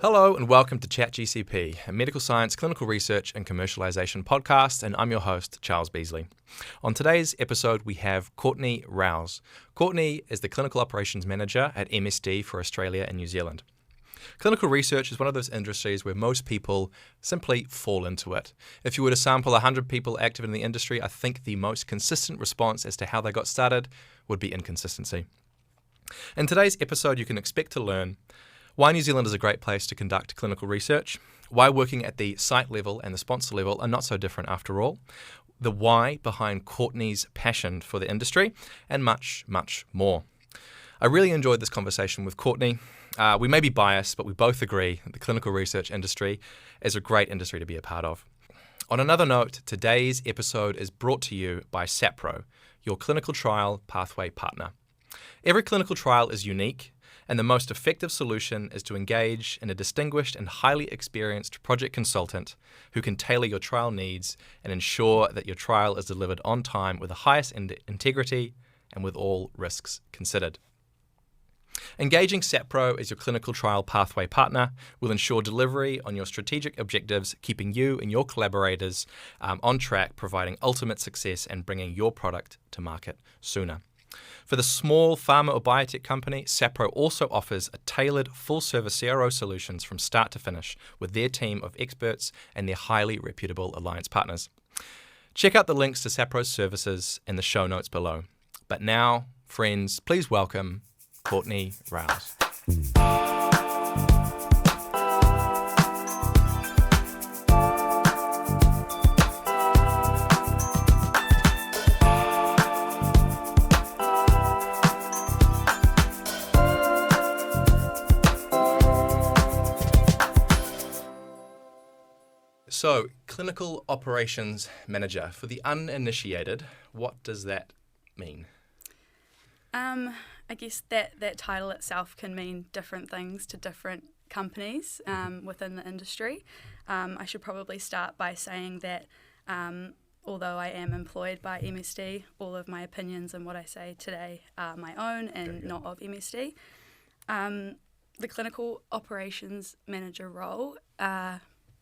Hello and welcome to ChatGCP, a medical science, clinical research and commercialization podcast, and I'm your host, Charles Beasley. On today's episode, we have Courtney Rowse. Courtney is the Clinical Operations Manager at MSD for Australia and New Zealand. Clinical research is one of those industries where most people simply fall into it. If you were to sample 100 people active in the industry, I think the most consistent response as to how they got started would be inconsistency. In today's episode, you can expect to learn why New Zealand is a great place to conduct clinical research, why working at the site level and the sponsor level are not so different after all, the why behind Courtney's passion for the industry, and much, much more. I really enjoyed this conversation with Courtney. We may be biased, but we both agree that the clinical research industry is a great industry to be a part of. On another note, today's episode is brought to you by SAPRO, your clinical trial pathway partner. Every clinical trial is unique, and the most effective solution is to engage in a distinguished and highly experienced project consultant who can tailor your trial needs and ensure that your trial is delivered on time with the highest integrity and with all risks considered. Engaging SAPRO as your clinical trial pathway partner will ensure delivery on your strategic objectives, keeping you and your collaborators on track, providing ultimate success and bringing your product to market sooner. For the small pharma or biotech company, SAPRO also offers a tailored full-service CRO solutions from start to finish with their team of experts and their highly reputable alliance partners. Check out the links to SAPRO's services in the show notes below. But now, friends, please welcome Courtney Rowse. So, Clinical Operations Manager. For the uninitiated, what does that mean? I guess that title itself can mean different things to different companies within the industry. I should probably start by saying that although I am employed by MSD, all of my opinions and what I say today are my own and not of MSD. The Clinical Operations Manager role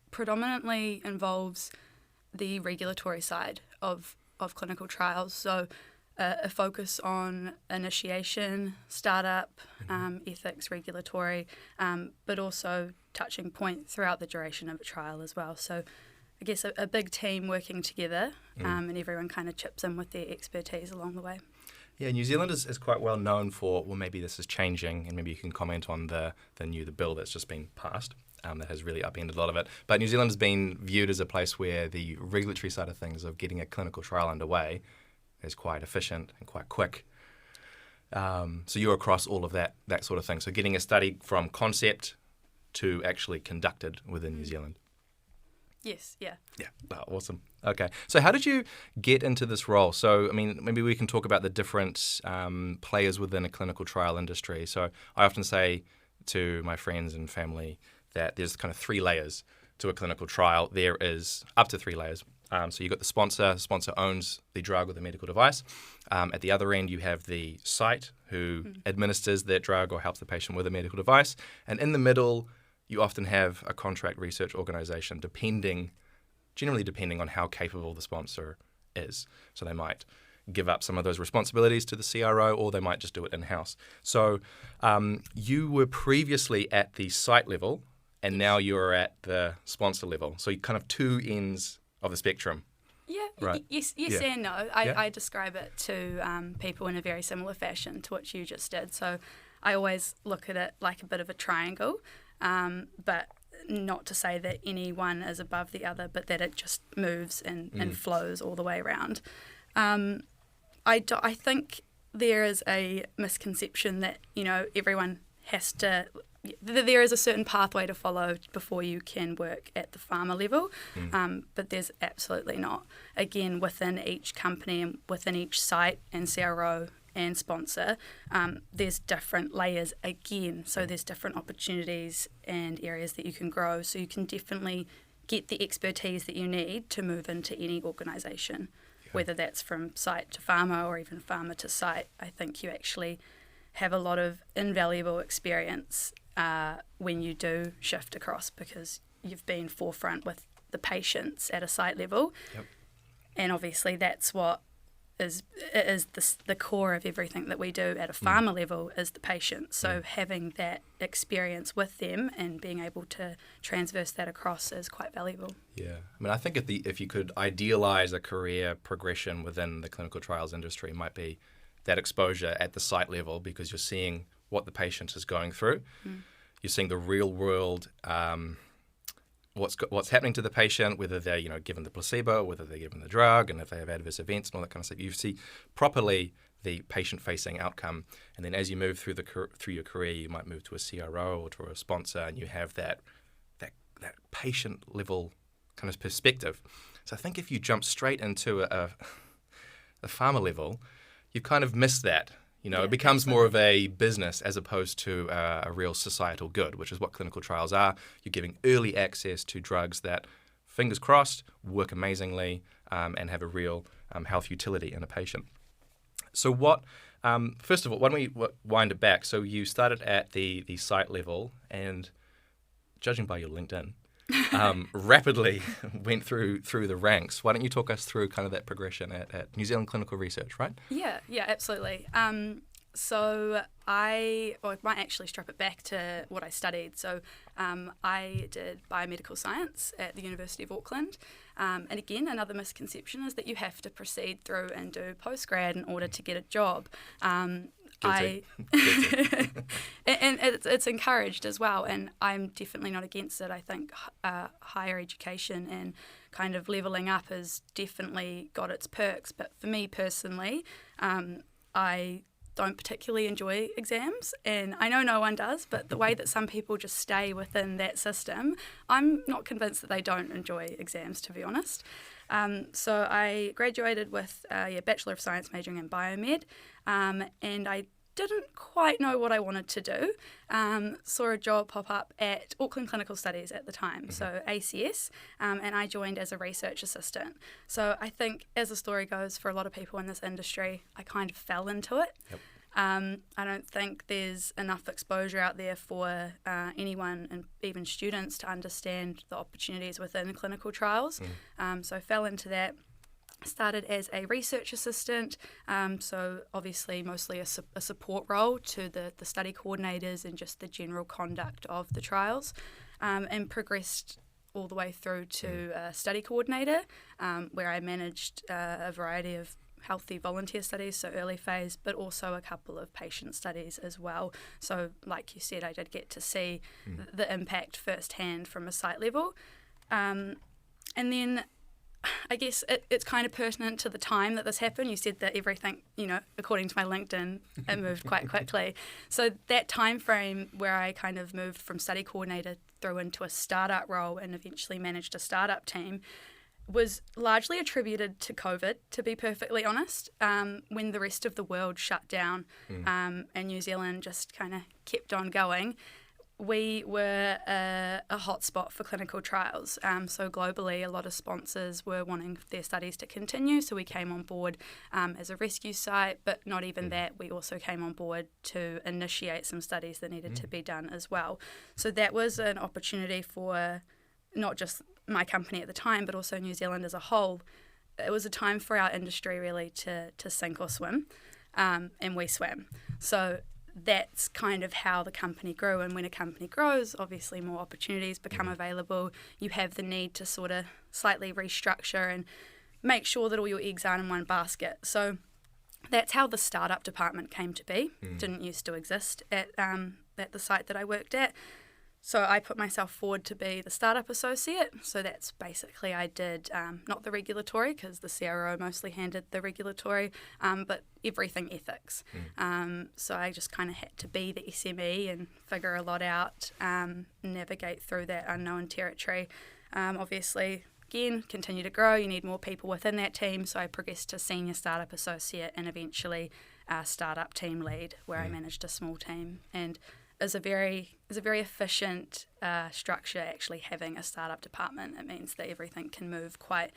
predominantly involves the regulatory side of clinical trials, so a focus on initiation, startup, ethics, regulatory, but also touching point throughout the duration of a trial as well. So I guess a big team working together and everyone kind of chips in with their expertise along the way. Yeah, New Zealand is quite well known for, well, maybe this is changing, and maybe you can comment on the bill that's just been passed. That has really upended a lot of it. But New Zealand has been viewed as a place where the regulatory side of things, of getting a clinical trial underway, is quite efficient and quite quick. So you're across all of that sort of thing. So getting a study from concept to actually conducted within New Zealand. Yes, yeah. Yeah, awesome. Okay. So how did you get into this role? So, I mean, maybe we can talk about the different players within a clinical trial industry. So I often say to my friends and family that there's kind of 3 layers to a clinical trial. There is up to 3 layers. So you've got the sponsor. The sponsor owns the drug or the medical device. At the other end, you have the site who administers that drug or helps the patient with a medical device. And in the middle, you often have a contract research organization, generally depending on how capable the sponsor is. So they might give up some of those responsibilities to the CRO, or they might just do it in-house. So you were previously at the site level, and now you're at the sponsor level. So you kind of 2 ends of the spectrum. Yeah, right. Yes yeah. And no. I describe it to people in a very similar fashion to what you just did. So I always look at it like a bit of a triangle, but not to say that any one is above the other, but that it just moves and flows all the way around. I think there is a misconception that, everyone has to... There is a certain pathway to follow before you can work at the pharma level, but there's absolutely not. Again, within each company and within each site and CRO and sponsor, there's different layers again. So there's different opportunities and areas that you can grow. So you can definitely get the expertise that you need to move into any organisation, whether that's from site to pharma or even pharma to site. I think you actually have a lot of invaluable experience when you do shift across, because you've been forefront with the patients at a site level. Yep. And obviously that's what is the core of everything that we do at a farmer level is the patient. So having that experience with them and being able to transverse that across is quite valuable. Yeah. I mean, I think if you could idealize a career progression within the clinical trials industry, it might be that exposure at the site level, because you're seeing what the patient is going through. You're seeing the real world, what's happening to the patient, whether they're given the placebo, whether they're given the drug, and if they have adverse events and all that kind of stuff. You see properly the patient-facing outcome, and then as you move through your career, you might move to a CRO or to a sponsor, and you have that patient level kind of perspective. So I think if you jump straight into a farmer level, you kind of miss that. It becomes more of a business as opposed to a real societal good, which is what clinical trials are. You're giving early access to drugs that, fingers crossed, work amazingly and have a real health utility in a patient. So first of all, why don't we wind it back? So you started at the site level, and judging by your LinkedIn, rapidly went through the ranks. Why don't you talk us through kind of that progression at New Zealand Clinical Research, right? Yeah, absolutely. So I might actually strip it back to what I studied. So I did biomedical science at the University of Auckland. And again, another misconception is that you have to proceed through and do postgrad in order to get a job. Guilty. And it's encouraged as well, and I'm definitely not against it. I think higher education and kind of levelling up has definitely got its perks, but for me personally, I don't particularly enjoy exams, and I know no one does, but the way that some people just stay within that system, I'm not convinced that they don't enjoy exams, to be honest. So I graduated with a Bachelor of Science majoring in biomed, and I didn't quite know what I wanted to do. Saw a job pop up at Auckland Clinical Studies at the time, so ACS, and I joined as a research assistant. So I think, as the story goes for a lot of people in this industry, I kind of fell into it. Yep. I don't think there's enough exposure out there for anyone, and even students, to understand the opportunities within clinical trials. So I fell into that. Started as a research assistant, so obviously mostly a support role to the study coordinators and just the general conduct of the trials, and progressed all the way through to a study coordinator, where I managed a variety of healthy volunteer studies, so early phase, but also a couple of patient studies as well. So like you said, I did get to see the impact firsthand from a site level. And then I guess it's kind of pertinent to the time that this happened. You said that everything, according to my LinkedIn, it moved quite quickly. So that time frame where I kind of moved from study coordinator through into a startup role and eventually managed a startup team was largely attributed to COVID, to be perfectly honest, when the rest of the world shut down and New Zealand just kind of kept on going. We were a hotspot for clinical trials. So globally, a lot of sponsors were wanting their studies to continue, so we came on board as a rescue site, but not even that. We also came on board to initiate some studies that needed to be done as well. So that was an opportunity for not just my company at the time, but also New Zealand as a whole. It was a time for our industry really to sink or swim, and we swam. So that's kind of how the company grew. And when a company grows, obviously more opportunities become available. You have the need to sort of slightly restructure and make sure that all your eggs aren't in one basket. So that's how the startup department came to be. Didn't used to exist at the site that I worked at. So I put myself forward to be the startup associate. So that's basically, I did not the regulatory, because the CRO mostly handled the regulatory, but everything ethics. So I just kind of had to be the SME and figure a lot out, navigate through that unknown territory. Obviously, again, continue to grow. You need more people within that team. So I progressed to senior startup associate and eventually startup team lead, where I managed a small team. And is a very efficient structure, actually having a startup department. It means that everything can move quite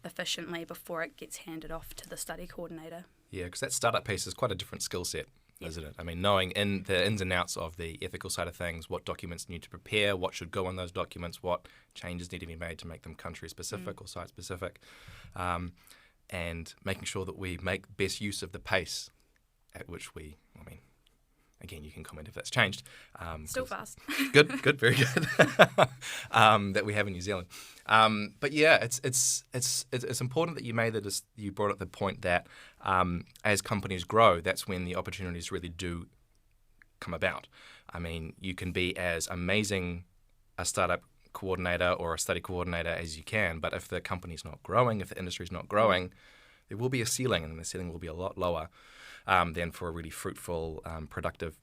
efficiently before it gets handed off to the study coordinator. Yeah, because that startup piece is quite a different skill set. isn't it? I mean, knowing in the ins and outs of the ethical side of things, what documents need to prepare, what should go on those documents, what changes need to be made to make them country-specific or site-specific, and making sure that we make best use of the pace at which again, you can comment if that's changed. Still fast. Good, very good. That we have in New Zealand. But yeah, it's important that you brought up the point that as companies grow, that's when the opportunities really do come about. I mean, you can be as amazing a startup coordinator or a study coordinator as you can, but if the company's not growing, if the industry's not growing, there will be a ceiling, and the ceiling will be a lot lower than for a really fruitful, productive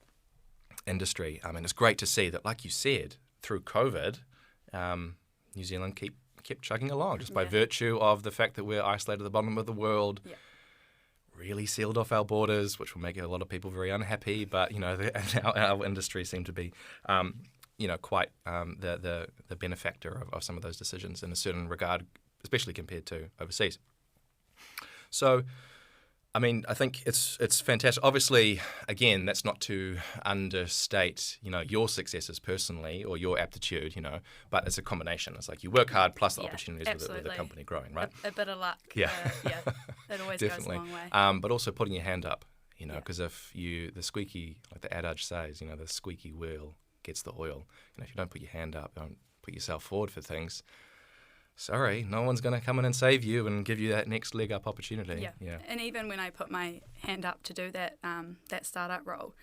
industry. I mean, it's great to see that, like you said, through COVID, New Zealand kept chugging along just by virtue of the fact that we're isolated at the bottom of the world. Yeah. Really sealed off our borders, which will make a lot of people very unhappy. But our industry seemed to be, quite the benefactor of some of those decisions in a certain regard, especially compared to overseas. So, I mean, I think it's fantastic. Obviously, again, that's not to understate, your successes personally or your aptitude, but it's a combination. It's like you work hard plus the opportunities with the company growing, right? A bit of luck. Yeah. It always goes a long way. But also putting your hand up, because if the squeaky, like the adage says, the squeaky wheel gets the oil. If you don't put your hand up, don't put yourself forward for things, sorry, no one's going to come in and save you and give you that next leg up opportunity. Yeah. And even when I put my hand up to do that startup role,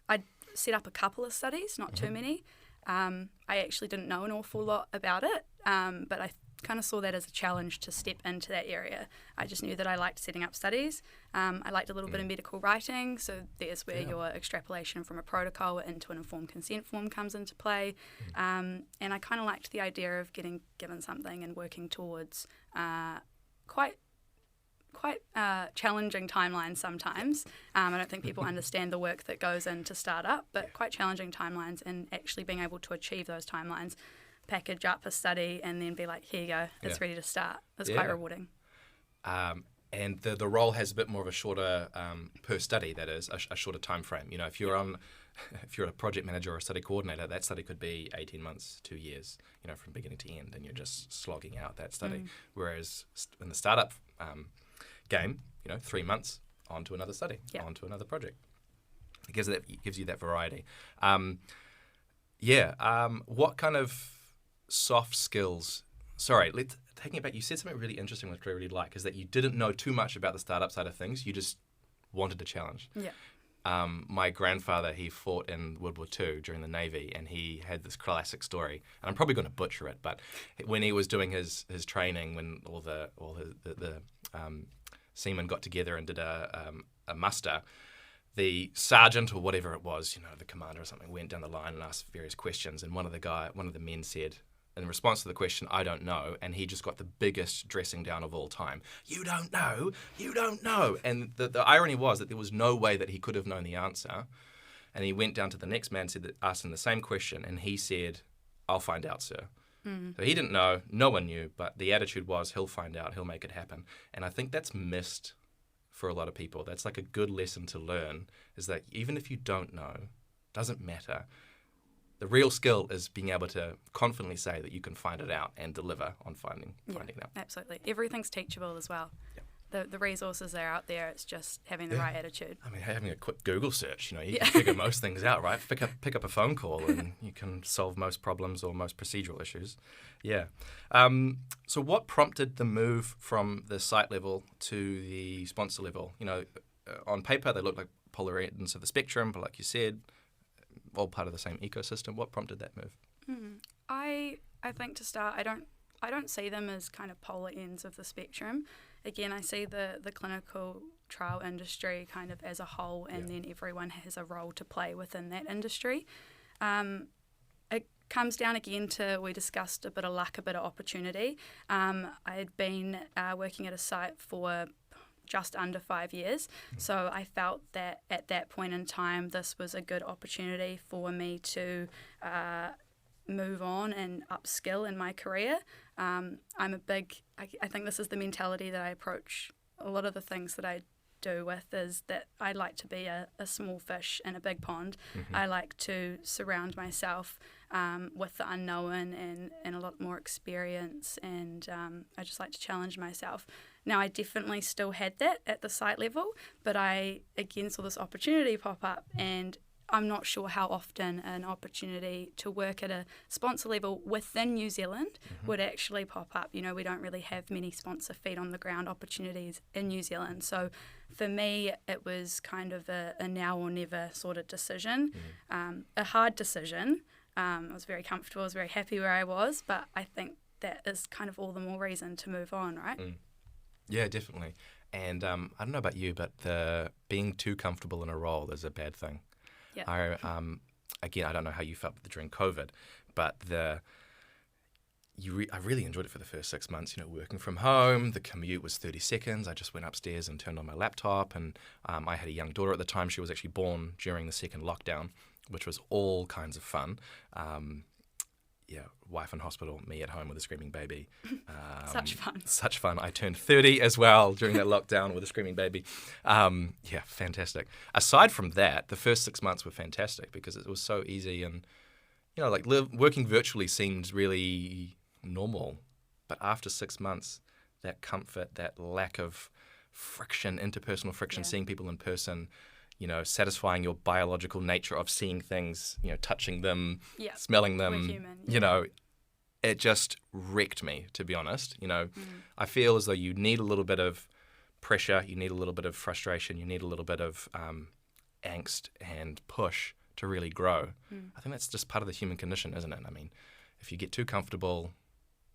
I set up a couple of studies, not too many. I actually didn't know an awful lot about it, but I kind of saw that as a challenge to step into that area. I just knew that I liked setting up studies. I liked a little bit of medical writing, so there's where your extrapolation from a protocol into an informed consent form comes into play. And I kind of liked the idea of getting given something and working towards quite challenging timelines sometimes. I don't think people understand the work that goes into startup, but quite challenging timelines, and actually being able to achieve those timelines, package up a study and then be like, here you go, it's ready to start. It's quite rewarding. And the role has a bit more of a shorter, per study, that is, a shorter time frame. If you're a project manager or a study coordinator, that study could be 18 months, 2 years, from beginning to end, and you're just slogging out that study. Whereas in the startup game, 3 months, on to another study, on to another project. It gives you that variety. What kind of soft skills? Sorry, taking it back, you said something really interesting, which I really like, is that you didn't know too much about the startup side of things. You just wanted a challenge. Yeah. My grandfather, he fought in World War II during the Navy, and he had this classic story, and I'm probably going to butcher it, but when he was doing his training, when all the seamen got together and did a muster, the sergeant or whatever it was, the commander or something, went down the line and asked various questions, and one of the men said, in response to the question, I don't know, and he just got the biggest dressing down of all time. You don't know. And the irony was that there was no way that he could have known the answer. And he went down to the next man, asked him the same question, and he said, I'll find out, sir. So he didn't know, no one knew, but the attitude was, he'll find out, he'll make it happen. And I think that's missed for a lot of people. That's like a good lesson to learn, is that even if you don't know, doesn't matter. The real skill is being able to confidently say that you can find it out and deliver on finding it out. Absolutely. Everything's teachable as well. Yeah. The resources are out there. It's just having the right attitude. I mean, having a quick Google search, you can figure most things out, right? Pick up a phone call and you can solve most problems or most procedural issues. Yeah. So what prompted the move from the site level to the sponsor level? On paper, they look like polar ends of the spectrum, but like you said, all part of the same ecosystem. What prompted that move? I think to start, I don't see them as kind of polar ends of the spectrum. Again, I see the clinical trial industry kind of as a whole, and then everyone has a role to play within that industry. It comes down again to, we discussed a bit of luck, a bit of opportunity. I had been working at a site for just under 5 years. So I felt that at that point in time, this was a good opportunity for me to move on and upskill in my career. I think this is the mentality that I approach a lot of the things that I do with is that I like to be a small fish in a big pond. Mm-hmm. I like to surround myself with the unknown and a lot more experience, and I just like to challenge myself. Now, I definitely still had that at the site level, but I again saw this opportunity pop up, and I'm not sure how often an opportunity to work at a sponsor level within New Zealand would actually pop up. You know, we don't really have many sponsor feet on the ground opportunities in New Zealand. So for me, it was kind of a now or never sort of decision, a hard decision. I was very comfortable, I was very happy where I was, but I think that is kind of all the more reason to move on, right? Yeah, definitely. And I don't know about you, but being too comfortable in a role is a bad thing. Yeah. Again, I don't know how you felt during COVID, but I really enjoyed it for the first 6 months. You know, working from home, the commute was 30 seconds. I just went upstairs and turned on my laptop, and I had a young daughter at the time. She was actually born during the second lockdown, which was all kinds of fun. Wife in hospital, me at home with a screaming baby. Such fun. Such fun. I turned 30 as well during that lockdown with a screaming baby. Fantastic. Aside from that, the first 6 months were fantastic because it was so easy, and you know, like working virtually seemed really normal. But after 6 months, that comfort, that lack of friction, interpersonal friction, seeing people in person, you know, satisfying your biological nature of seeing things, you know, touching them, smelling them, We're human, you know, it just wrecked me, to be honest. You know, I feel as though you need a little bit of pressure, you need a little bit of frustration, you need a little bit of angst and push to really grow. I think that's just part of the human condition, isn't it? I mean, if you get too comfortable,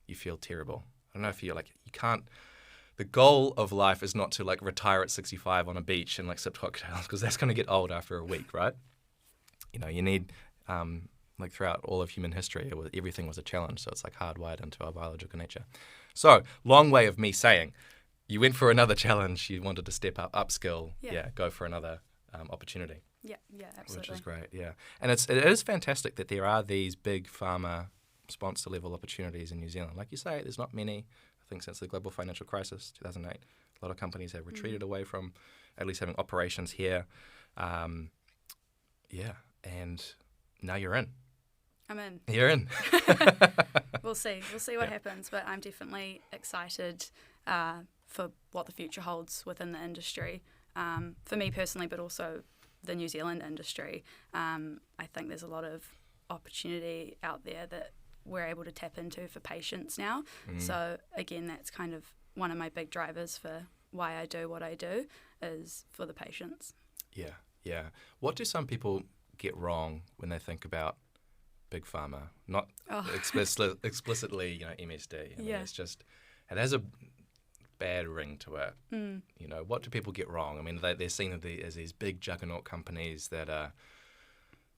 you feel terrible. I don't know if you're like, you can't. The goal of life is not to like retire at 65 on a beach and like sip cocktails, because that's going to get old after a week, right? You know, you need, like throughout all of human history, everything was a challenge. So it's like hardwired into our biological nature. So long way of me saying, you went for another challenge, you wanted to step up, upskill, go for another opportunity. Yeah, absolutely. Which is great, yeah. And it is fantastic that there are these big pharma sponsor level opportunities in New Zealand. Like you say, there's not many. I think since the global financial crisis, 2008, a lot of companies have retreated away from at least having operations here. And now you're in. I'm in. You're in. We'll see what happens, but I'm definitely excited for what the future holds within the industry. For me personally, but also the New Zealand industry. I think there's a lot of opportunity out there that we're able to tap into for patients now. So again, that's kind of one of my big drivers for why I do what I do, is for the patients. Yeah. What do some people get wrong when they think about big pharma? Not explicitly, you know, MSD. I mean, it's just, it has a bad ring to it. You know, what do people get wrong? I mean, they're seen as these big juggernaut companies that are,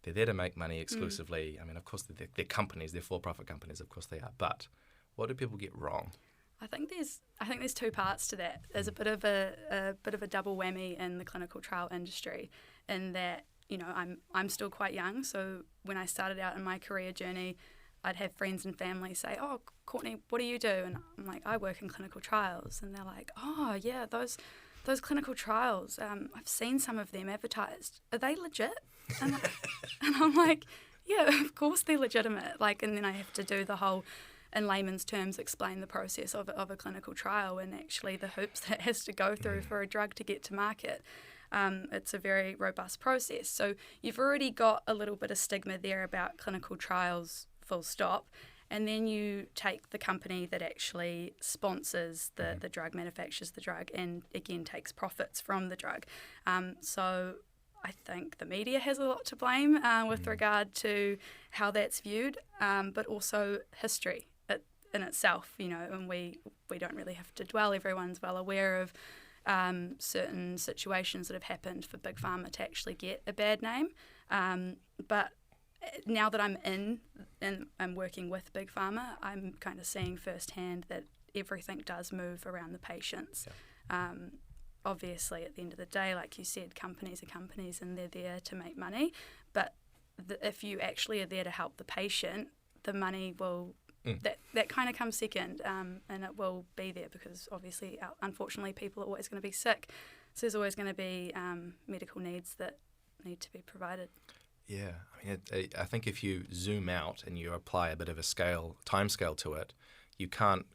they're there to make money exclusively. I mean, of course, they're companies, they're for-profit companies, of course they are. But what do people get wrong? I think there's two parts to that. There's a bit of a double whammy in the clinical trial industry, in that, you know, I'm still quite young. So when I started out in my career journey, I'd have friends and family say, "Oh, Courtney, what do you do?" And I'm like, "I work in clinical trials." And they're like, "Oh, yeah, those clinical trials. I've seen some of them advertised. Are they legit?" And I'm like, "Yeah, of course they're legitimate." Like, and then I have to do the whole, in layman's terms, explain the process of a clinical trial and actually the hoops that it has to go through for a drug to get to market. It's a very robust process. So you've already got a little bit of stigma there about clinical trials, full stop. And then you take the company that actually sponsors the drug, manufactures the drug, and again takes profits from the drug. So I think the media has a lot to blame with regard to how that's viewed, but also history in itself, you know, and we don't really have to dwell. Everyone's well aware of certain situations that have happened for Big Pharma to actually get a bad name. But now that I'm in and I'm working with Big Pharma, I'm kind of seeing firsthand that everything does move around the patients. Obviously, at the end of the day, like you said, companies are companies and they're there to make money. But if you actually are there to help the patient, the money will, that kind of comes second, and it will be there because obviously, unfortunately, people are always going to be sick. So there's always going to be medical needs that need to be provided. Yeah, I mean, I think if you zoom out and you apply a bit of a time scale to it, you can't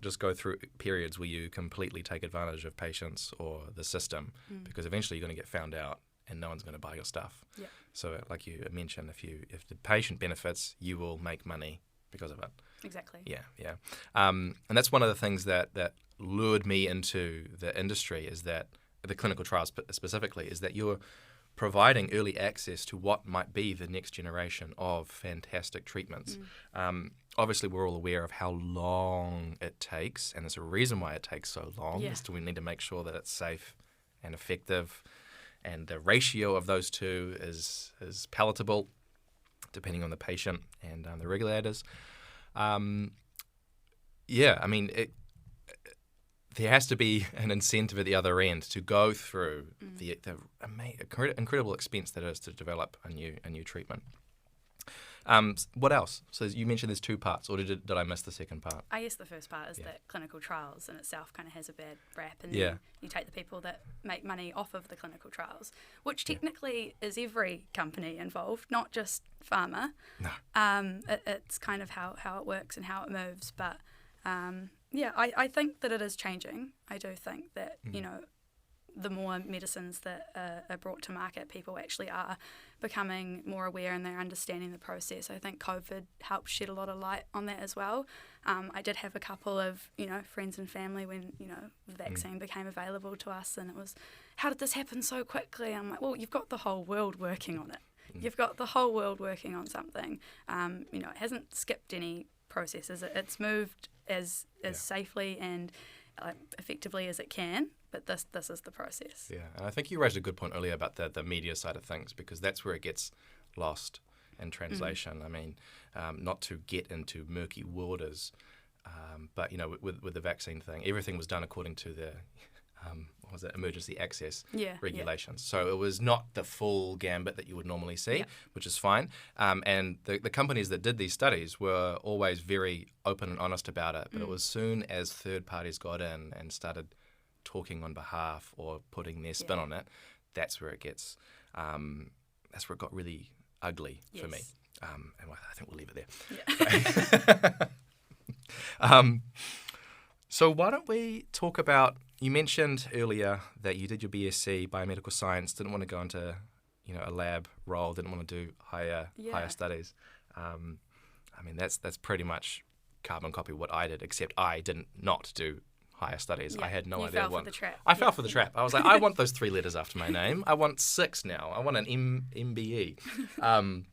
just go through periods where you completely take advantage of patients or the system, because eventually you're going to get found out and no one's going to buy your stuff. Yeah. So, like you mentioned, if the patient benefits, you will make money because of it. Exactly. Yeah. And that's one of the things that lured me into the industry, is that the clinical trials specifically, is that you're providing early access to what might be the next generation of fantastic treatments. Obviously, we're all aware of how long it takes, and there's a reason why it takes so long. Yeah. Is we need to make sure that it's safe and effective, and the ratio of those two is palatable, depending on the patient and the regulators. There has to be an incentive at the other end to go through the incredible expense that is to develop a new treatment. What else? So you mentioned there's two parts, or did I miss the second part? I guess the first part is that clinical trials in itself kind of has a bad rap, and Yeah. then you take the people that make money off of the clinical trials, which technically is every company involved, not just pharma. No. It's kind of how it works and how it moves, but I think that it is changing. I do think that, the more medicines that are brought to market, people actually are becoming more aware and they're understanding the process. I think COVID helped shed a lot of light on that as well. I did have a couple of, friends and family when, the vaccine became available to us, and it was, how did this happen so quickly? And I'm like, well, you've got the whole world working on it. You've got the whole world working on something. It hasn't skipped any processes. It's moved as safely and effectively as it can, but this is the process. Yeah, and I think you raised a good point earlier about the media side of things, because that's where it gets lost in translation. I mean, not to get into murky waters, but with the vaccine thing, everything was done according to the emergency access regulations. So it was not the full gambit that you would normally see, which is fine. And the companies that did these studies were always very open and honest about it. But it was soon as third parties got in and started talking on behalf or putting their spin on it, that's where it gets. That's where it got really ugly for me. And I think we'll leave it there. Yeah. So why don't we talk about, you mentioned earlier that you did your BSc biomedical science, didn't want to go into a lab role, didn't want to do higher studies. That's pretty much carbon copy what I did, except I didn't not do higher studies. I had no idea what. You fell for the trap. I fell for the trap. I was like, I want those 3 letters after my name. I want 6 now. I want an MBE. I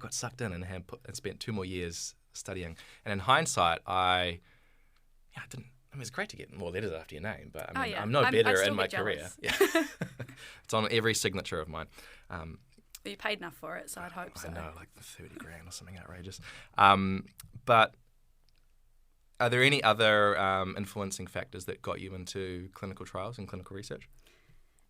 got sucked in and spent 2 more years studying. And in hindsight, I didn't. It's great to get more letters after your name, but I'm no better in my career. Yeah. It's on every signature of mine. You paid enough for it, so I'd hope so. I know, like $30,000 or something outrageous. But are there any other influencing factors that got you into clinical trials and clinical research?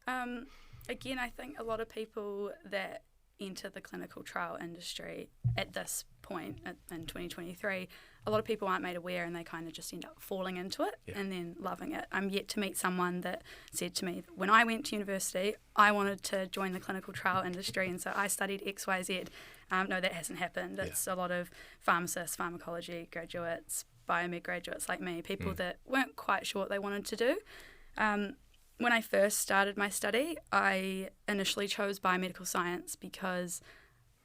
Again, I think a lot of people that enter the clinical trial industry at this point in 2023, a lot of people aren't made aware and they kind of just end up falling into it and then loving it. I'm yet to meet someone that said to me, when I went to university, I wanted to join the clinical trial industry, and so I studied XYZ. No, that hasn't happened. It's a lot of pharmacists, pharmacology graduates, biomed graduates like me, people that weren't quite sure what they wanted to do. When I first started my study, I initially chose biomedical science because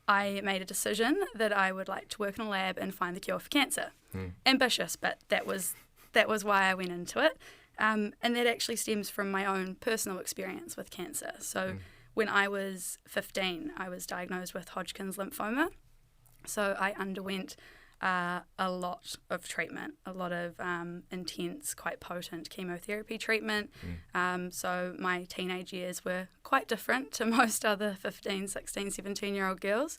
I made a decision that I would like to work in a lab and find the cure for cancer. Ambitious, but that was why I went into it. And that actually stems from my own personal experience with cancer. So when I was 15, I was diagnosed with Hodgkin's lymphoma. So I underwent a lot of treatment, a lot of intense, quite potent chemotherapy treatment. So my teenage years were quite different to most other 15, 16, 17-year-old girls.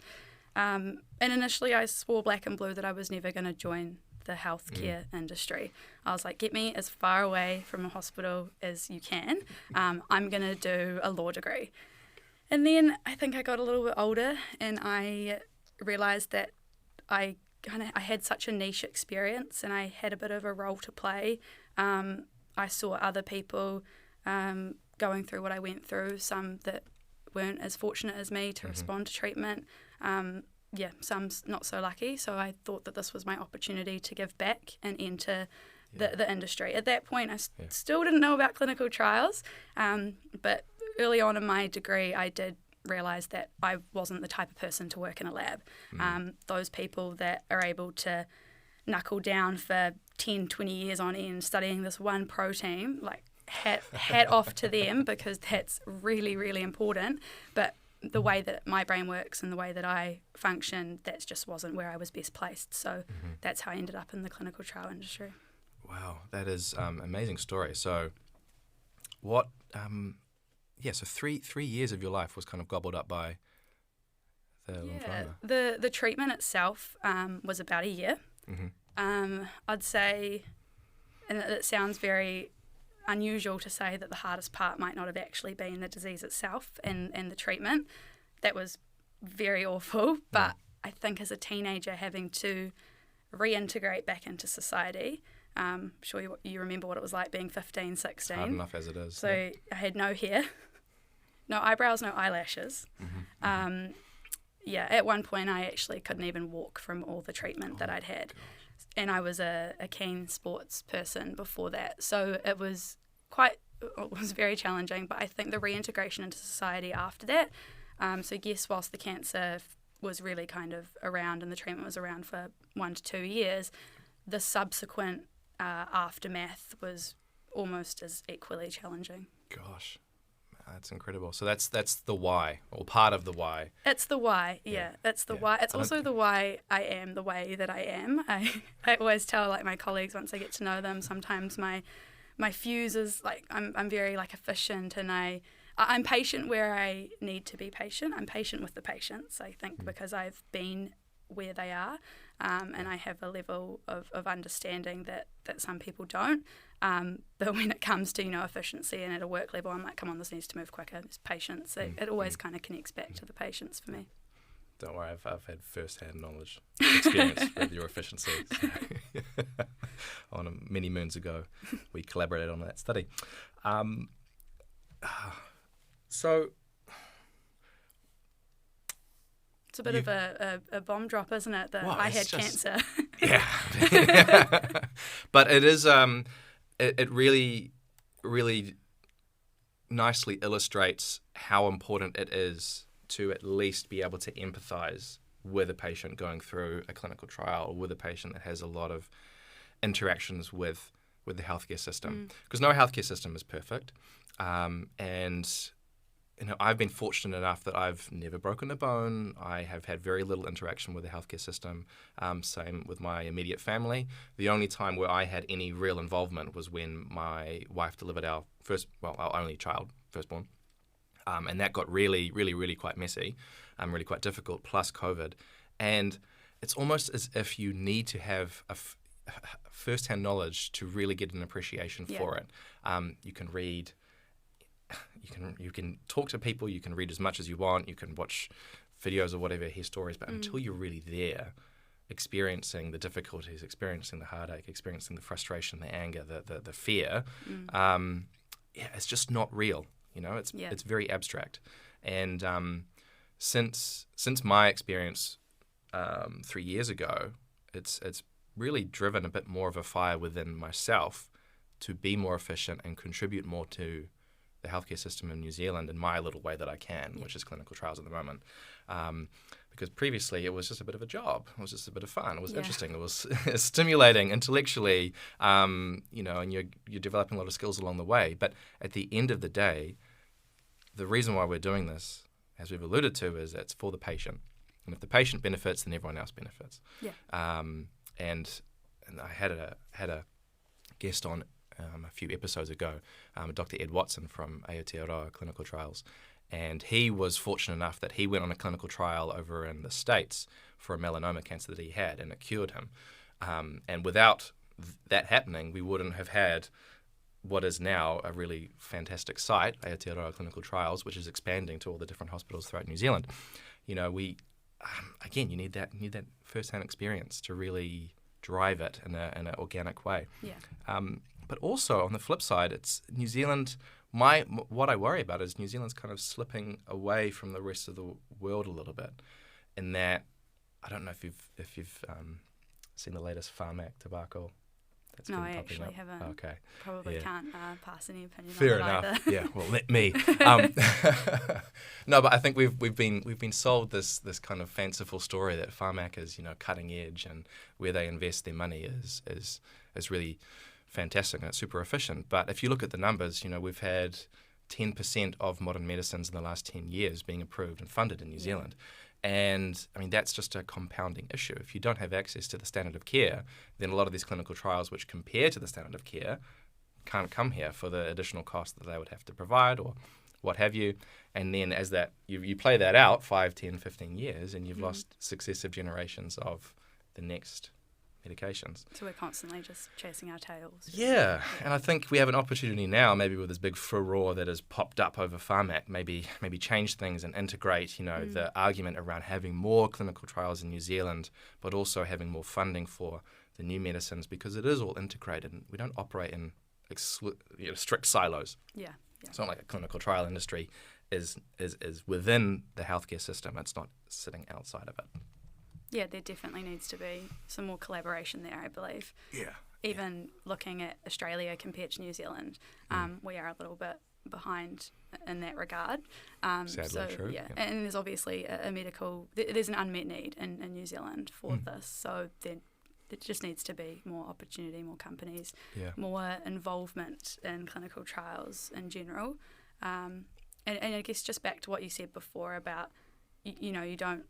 And initially I swore black and blue that I was never going to join the healthcare industry. I was like, get me as far away from a hospital as you can. I'm going to do a law degree. And then I think I got a little bit older and I realised that I had such a niche experience and I had a bit of a role to play. I saw other people going through what I went through, some that weren't as fortunate as me to respond to treatment. Some's not so lucky. So I thought that this was my opportunity to give back and enter the industry. At that point, I still didn't know about clinical trials, but early on in my degree, I did realise that I wasn't the type of person to work in a lab. Those people that are able to knuckle down for 10, 20 years on end studying this one protein, like hat off to them, because that's really, really important. But the way that my brain works and the way that I function, that just wasn't where I was best placed. So that's how I ended up in the clinical trial industry. Wow, that is amazing story. So what, so three years of your life was kind of gobbled up by the lymphoma. The treatment itself was about a year. I'd say, and it sounds very unusual to say that the hardest part might not have actually been the disease itself and the treatment. That was very awful, but I think as a teenager having to reintegrate back into society, I'm sure you remember what it was like being 15, 16. Hard enough as it is. So I had no hair, no eyebrows, no eyelashes. At one point I actually couldn't even walk from all the treatment that I'd had. Gosh. And I was a keen sports person before that. So it was very challenging, but I think the reintegration into society after that, whilst the cancer was really kind of around and the treatment was around for 1 to 2 years, the subsequent aftermath was almost as equally challenging. Gosh, that's incredible. So that's the why, or part of the why. It's the why, It's the why. It's also the why I am the way that I am. I always tell like my colleagues once I get to know them, sometimes my fuse is like I'm very like efficient, and I'm patient where I need to be patient. I'm patient with the patients, I think, because I've been where they are, and I have a level of understanding that some people don't. But when it comes to efficiency and at a work level, I'm like, come on, this needs to move quicker. It's patience. It always kind of connects back to the patients for me. Don't worry, I've had first-hand knowledge, experience with your efficiency. Many moons ago, we collaborated on that study. So it's a bit of a bomb drop, isn't it? That I had cancer. Yeah. But it is. It really, really nicely illustrates how important it is to at least be able to empathise with a patient going through a clinical trial, or with a patient that has a lot of interactions with the healthcare system. Because no healthcare system is perfect. And I've been fortunate enough that I've never broken a bone. I have had very little interaction with the healthcare system. Same with my immediate family. The only time where I had any real involvement was when my wife delivered our only child, firstborn. And that got really, really, really quite messy, really quite difficult, plus COVID. And it's almost as if you need to have first-hand knowledge to really get an appreciation for it. You can read... You can talk to people, you can read as much as you want, you can watch videos or whatever, hear stories, but until you're really there, experiencing the difficulties, experiencing the heartache, experiencing the frustration, the anger, the fear, it's just not real. It's very abstract. And since my experience 3 years ago, it's really driven a bit more of a fire within myself to be more efficient and contribute more to the healthcare system in New Zealand in my little way that I can, which is clinical trials at the moment. Because previously it was just a bit of a job. It was just a bit of fun. It was interesting. It was stimulating intellectually, and you're developing a lot of skills along the way. But at the end of the day, the reason why we're doing this, as we've alluded to, is it's for the patient. And if the patient benefits, then everyone else benefits. Yeah. And I had a guest on a few episodes ago, Dr. Ed Watson from Aotearoa Clinical Trials, and he was fortunate enough that he went on a clinical trial over in the States for a melanoma cancer that he had, and it cured him. And without that happening, we wouldn't have had what is now a really fantastic site, Aotearoa Clinical Trials, which is expanding to all the different hospitals throughout New Zealand. You need that first-hand experience to really drive it in an organic way. Yeah. But also on the flip side, it's New Zealand. What I worry about is New Zealand's kind of slipping away from the rest of the world a little bit. In that, I don't know if you've seen the latest Farm Act debacle. That's No, been I popping actually up. haven't. Okay. Probably can't pass any opinion Fair on it enough. either. Yeah. Well, let me. No, but I think we've been sold this kind of fanciful story that Pharmac is cutting edge, and where they invest their money is really fantastic and it's super efficient. But if you look at the numbers, we've had 10% of modern medicines in the last 10 years being approved and funded in New Zealand. And, I mean, that's just a compounding issue. If you don't have access to the standard of care, then a lot of these clinical trials which compare to the standard of care can't come here for the additional cost that they would have to provide or what have you. And then as that you play that out 5, 10, 15 years, and you've lost successive generations of the next medications. So we're constantly just chasing our tails. Yeah, and I think we have an opportunity now, maybe with this big furore that has popped up over Pharmac, maybe change things and integrate, the argument around having more clinical trials in New Zealand, but also having more funding for the new medicines, because it is all integrated and we don't operate in strict silos. Yeah. It's not like a clinical trial industry is within the healthcare system. It's not sitting outside of it. Yeah, there definitely needs to be some more collaboration there, I believe. Yeah. Even looking at Australia compared to New Zealand, we are a little bit behind in that regard. Sadly true. Yeah, and there's obviously there's an unmet need in New Zealand for this. So there just needs to be more opportunity, more companies, more involvement in clinical trials in general. And I guess just back to what you said before about, you don't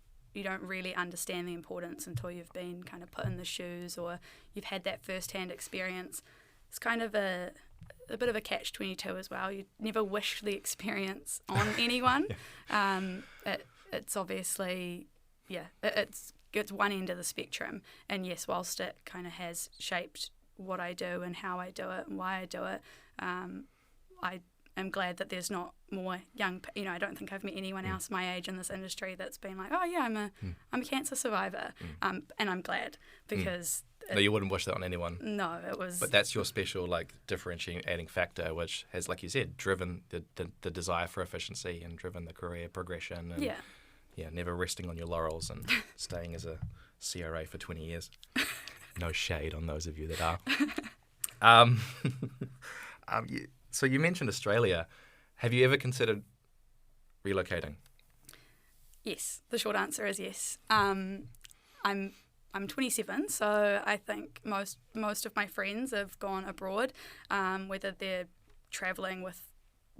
really understand the importance until you've been kind of put in the shoes or you've had that first-hand experience. It's kind of a bit of a catch-22 as well. You never wish the experience on anyone. It's obviously, it's one end of the spectrum. And yes, whilst it kind of has shaped what I do and how I do it and why I do it, I'm glad that there's not more young. I don't think I've met anyone else my age in this industry that's been like, oh yeah, I'm a cancer survivor, and I'm glad because. No, you wouldn't wish that on anyone. No, it was. But that's your special differentiating factor, which has, like you said, driven the desire for efficiency and driven the career progression. And never resting on your laurels and staying as a CRA for 20 years. No shade on those of you that are. So you mentioned Australia. Have you ever considered relocating? Yes, the short answer is yes. I'm 27, so I think most of my friends have gone abroad, whether they're travelling with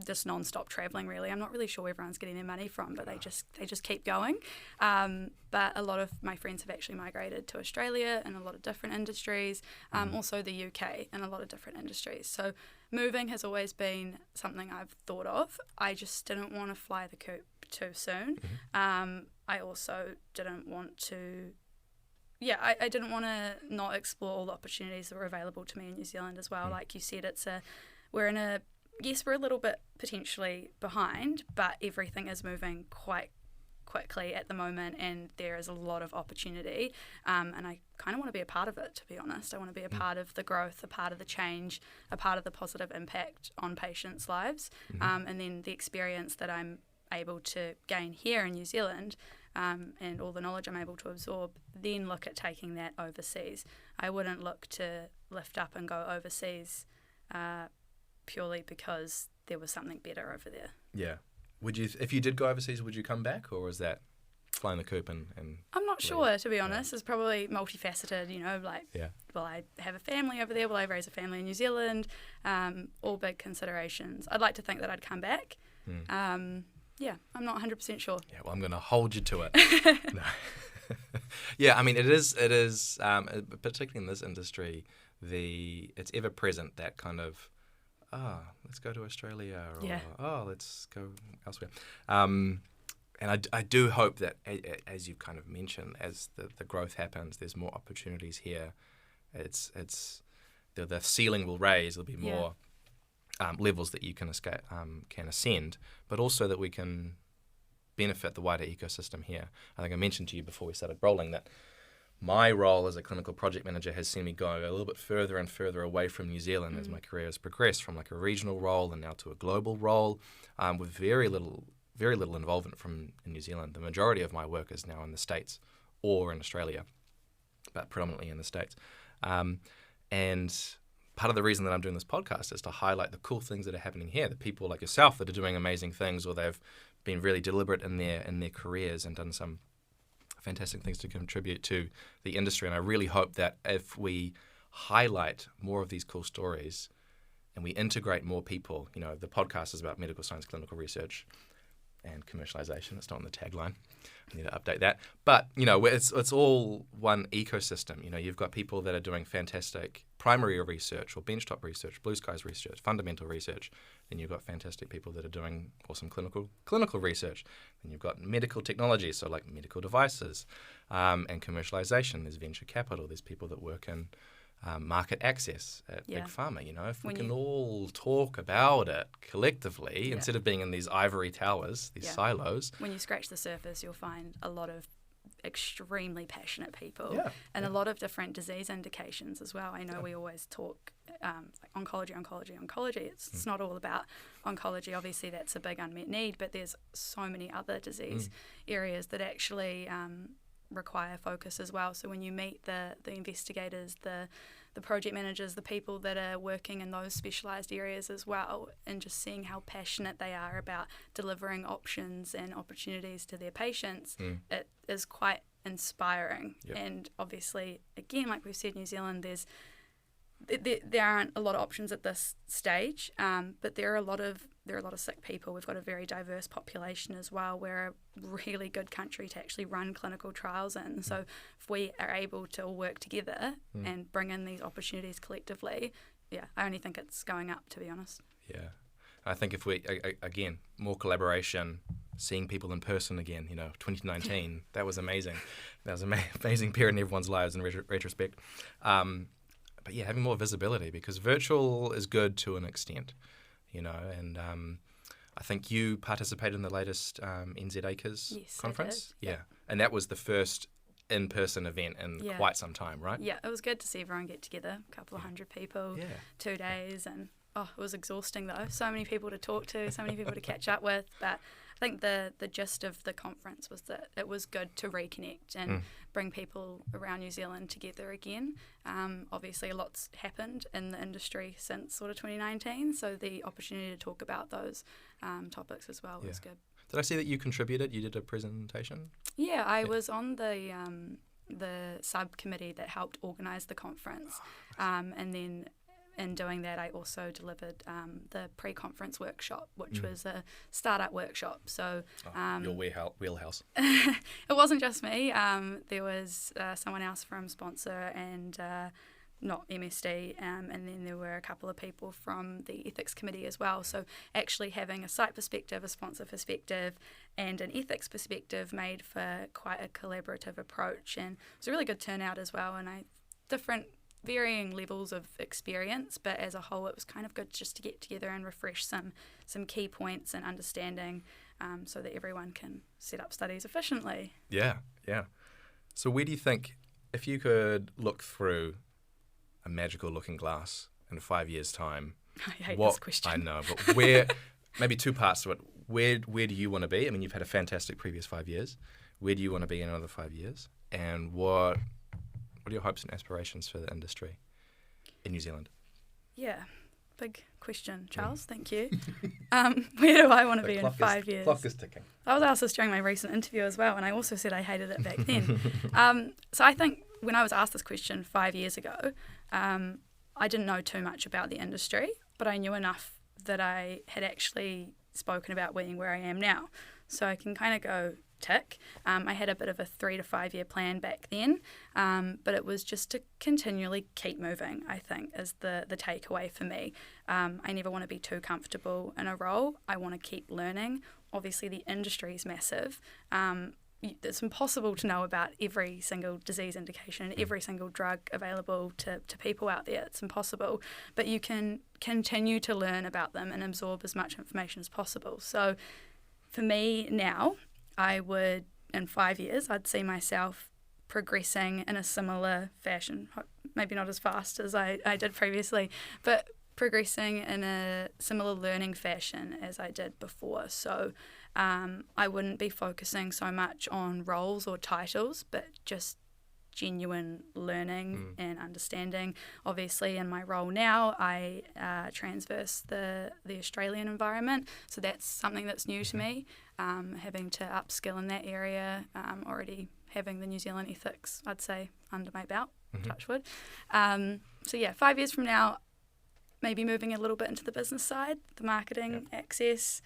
just non-stop travelling really. I'm not really sure where everyone's getting their money from, but they just keep going. But a lot of my friends have actually migrated to Australia in a lot of different industries, also the UK in a lot of different industries. So moving has always been something I've thought of. I just didn't want to fly the coop too soon. I also didn't want to... I didn't want to not explore all the opportunities that were available to me in New Zealand as well. Like you said, we're a little bit potentially behind, but everything is moving quite quickly at the moment and there is a lot of opportunity. And I kind of want to be a part of it, to be honest. I want to be a part of the growth, a part of the change, a part of the positive impact on patients' lives. And then the experience that I'm able to gain here in New Zealand and all the knowledge I'm able to absorb, then look at taking that overseas. I wouldn't look to lift up and go overseas purely because there was something better over there. Yeah. Would you, if you did go overseas, would you come back, or was that flying the coop and I'm not sure, to be honest. It's probably multifaceted, will I have a family over there? Will I raise a family in New Zealand? All big considerations. I'd like to think that I'd come back. I'm not 100% sure. Yeah, well, I'm going to hold you to it. No. Yeah, I mean, it is, particularly in this industry, it's ever present, that kind of, let's go to Australia, or let's go elsewhere. And I do hope that, as you've kind of mentioned, as the growth happens, there's more opportunities here. It's the ceiling will raise. There'll be more levels that you can ascend, but also that we can benefit the wider ecosystem here. I think I mentioned to you before we started rolling that my role as a clinical project manager has seen me go a little bit further and further away from New Zealand as my career has progressed, from like a regional role and now to a global role, with very little involvement from in New Zealand. The majority of my work is now in the States or in Australia, but predominantly in the States. And part of the reason that I'm doing this podcast is to highlight the cool things that are happening here, the people like yourself that are doing amazing things, or they've been really deliberate in their careers and done some fantastic things to contribute to the industry. And I really hope that if we highlight more of these cool stories and we integrate more people, the podcast is about medical science, clinical research, and commercialization. It's not on the tagline. I need to update that. But, it's all one ecosystem. You've got people that are doing fantastic primary research or benchtop research, blue skies research, fundamental research. Then you've got fantastic people that are doing awesome clinical research. Then you've got medical technology, so like medical devices, and commercialization. There's venture capital. There's people that work in market access at Big Pharma. If we can all talk about it collectively instead of being in these ivory towers, these silos. When you scratch the surface, you'll find a lot of extremely passionate people and a lot of different disease indications as well. I know we always talk like oncology. It's not all about oncology. Obviously, that's a big unmet need, but there's so many other disease areas that actually require focus as well. So when you meet the investigators, the project managers, the people that are working in those specialised areas as well, and just seeing how passionate they are about delivering options and opportunities to their patients, it is quite inspiring. And obviously, again, like we've said, New Zealand, there aren't a lot of options at this stage, but there are a lot of sick people. We've got a very diverse population as well. We're a really good country to actually run clinical trials in. So if we are able to all work together and bring in these opportunities collectively, I only think it's going up, to be honest. Yeah. I think if we, again, more collaboration, seeing people in person again, 2019, that was amazing. That was an amazing period in everyone's lives in retrospect. But having more visibility, because virtual is good to an extent, and I think you participated in the latest NZ ACRES conference. I did. And that was the first in-person event in quite some time, right? Yeah, it was good to see everyone get together, a couple of hundred people, 2 days, and it was exhausting though. So many people to talk to, so many people to catch up with, but I think the gist of the conference was that it was good to reconnect and bring people around New Zealand together again. Obviously, a lot's happened in the industry since sort of 2019, so the opportunity to talk about those topics as well was good. Did I see that you contributed? You did a presentation? Yeah, I was on the subcommittee that helped organise the conference, and then in doing that, I also delivered the pre-conference workshop, which was a startup workshop. So your wheelhouse. It wasn't just me. There was someone else from Sponsor and not MSD, and then there were a couple of people from the ethics committee as well. So actually having a site perspective, a sponsor perspective, and an ethics perspective made for quite a collaborative approach. And it was a really good turnout as well, and varying levels of experience, but as a whole it was kind of good just to get together and refresh some key points and understanding, so that everyone can set up studies efficiently. Yeah. So where do you think, if you could look through a magical looking glass in 5 years' time, I hate this question. I know, but where, maybe two parts to it, where do you want to be? I mean, you've had a fantastic previous 5 years. Where do you want to be in another 5 years? And what are your hopes and aspirations for the industry in New Zealand? Yeah, big question, Charles. Thank you. Where do I want to be in 5 years? Clock is ticking. I was asked this during my recent interview as well, and I also said I hated it back then. So I think when I was asked this question 5 years ago, I didn't know too much about the industry, but I knew enough that I had actually spoken about being where I am now. So I can kind of go tick. I had a bit of a 3 to 5 year plan back then, but it was just to continually keep moving, I think, is the takeaway for me. I never want to be too comfortable in a role. I want to keep learning. Obviously, the industry is massive. It's impossible to know about every single disease indication and every single drug available to people out there. It's impossible. But you can continue to learn about them and absorb as much information as possible. So for me now, I would, in 5 years, I'd see myself progressing in a similar fashion, maybe not as fast as I did previously, but progressing in a similar learning fashion as I did before. So I wouldn't be focusing so much on roles or titles, but just genuine learning and understanding. Obviously, in my role now, I transverse the Australian environment, so that's something that's new to me, having to upskill in that area, already having the New Zealand ethics, I'd say, under my belt, touch wood. So yeah, 5 years from now, maybe moving a little bit into the business side, the marketing, access,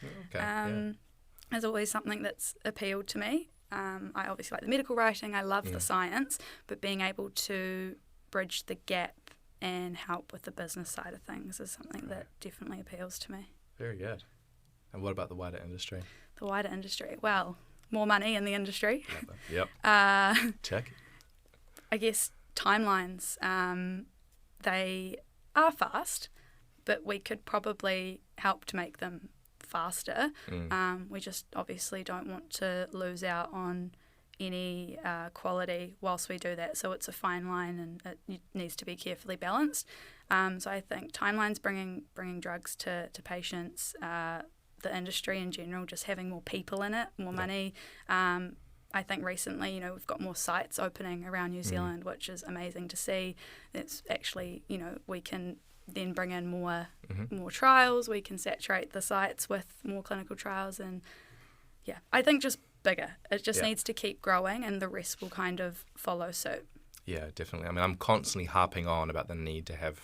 is always something that's appealed to me. I obviously like the medical writing, I love the science, but being able to bridge the gap and help with the business side of things is something that definitely appeals to me. Very good. And what about the wider industry? The wider industry, well, more money in the industry. Love that. Yep. Check. I guess timelines, they are fast, but we could probably help to make them faster. We just obviously don't want to lose out on any quality whilst we do that. So it's a fine line, and it needs to be carefully balanced. So I think timelines, bringing drugs to patients, the industry in general, just having more people in it, more money. I think recently, we've got more sites opening around New Zealand, which is amazing to see. It's actually, we can then bring in more trials. We can saturate the sites with more clinical trials, and I think just bigger. It just needs to keep growing, and the rest will kind of follow suit. Yeah, definitely. I mean, I'm constantly harping on about the need to have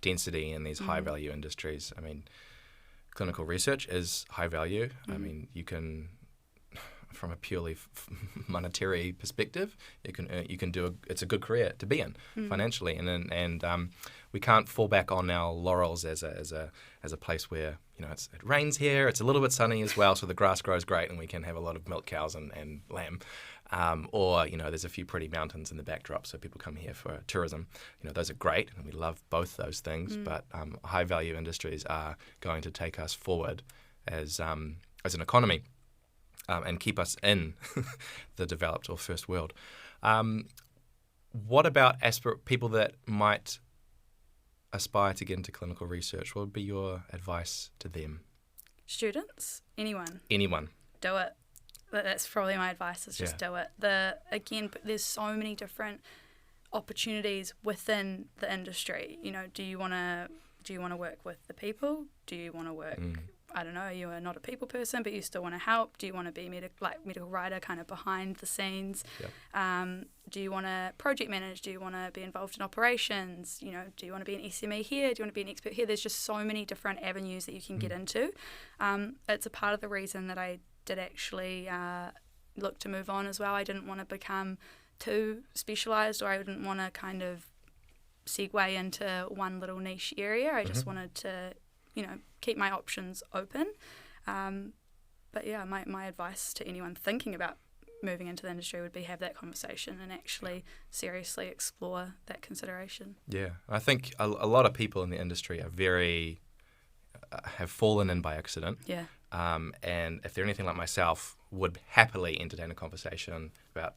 density in these high value industries. I mean, clinical research is high value. I mean, you can, from a purely monetary perspective, you can do it's a good career to be in financially, and we can't fall back on our laurels as a place where it rains here, it's a little bit sunny as well, so the grass grows great and we can have a lot of milk cows and lamb, or there's a few pretty mountains in the backdrop, so people come here for tourism. Those are great and we love both those things, but high value industries are going to take us forward as an economy. And keep us in the developed or first world. What about people that might aspire to get into clinical research? What would be your advice to them? Students? Anyone? Anyone. Do it. That's probably my advice, is just do it. Again, there's so many different opportunities within the industry. Do you want to work with the people? Do you want to work... I don't know, you are not a people person, but you still want to help. Do you want to be medical writer, kind of behind the scenes? Do you want to project manage? Do you want to be involved in operations? Do you want to be an SME here? Do you want to be an expert here? There's just so many different avenues that you can get into. It's a part of the reason that I did actually look to move on as well. I didn't want to become too specialised, or I didn't want to kind of segue into one little niche area. I just wanted to keep my options open. But yeah, my advice to anyone thinking about moving into the industry would be have that conversation and actually seriously explore that consideration. Yeah, I think a lot of people in the industry are have fallen in by accident. Yeah. And if they're anything like myself, would happily entertain a conversation about,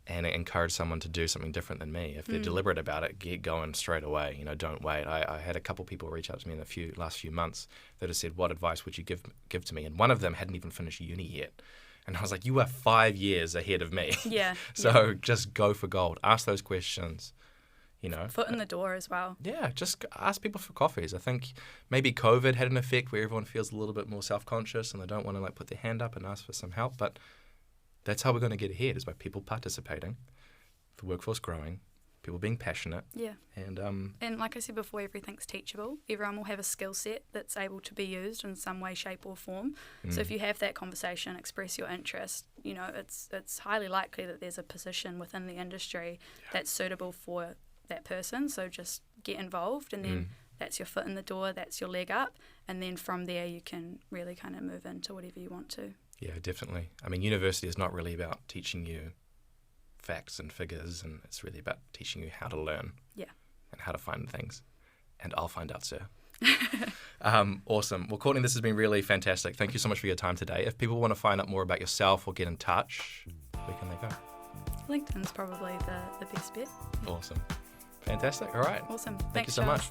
and encourage someone to do something different than me. If they're deliberate about it, get going straight away. Don't wait. I had a couple people reach out to me in the last few months that have said, "What advice would you give to me?" And one of them hadn't even finished uni yet, and I was like, "You are 5 years ahead of me." Yeah. So just go for gold. Ask those questions. Foot in the door as well. Yeah, just ask people for coffees. I think maybe COVID had an effect where everyone feels a little bit more self-conscious and they don't want to put their hand up and ask for some help, but that's how we're going to get ahead, is by people participating, the workforce growing, people being passionate. Yeah. And like I said before, everything's teachable. Everyone will have a skill set that's able to be used in some way, shape or form. So if you have that conversation, express your interest, it's highly likely that there's a position within the industry that's suitable for that person. So just get involved, and then that's your foot in the door, that's your leg up, and then from there you can really kind of move into whatever you want to. Yeah, definitely. I mean, university is not really about teaching you facts and figures, and it's really about teaching you how to learn. Yeah. And how to find things. And I'll find out, sir. Awesome. Well, Courtney, this has been really fantastic. Thank you so much for your time today. If people want to find out more about yourself or get in touch, where can they go? LinkedIn's probably the best bet. Awesome. Fantastic. All right. Awesome. Thank you Thanks, so Charles. much.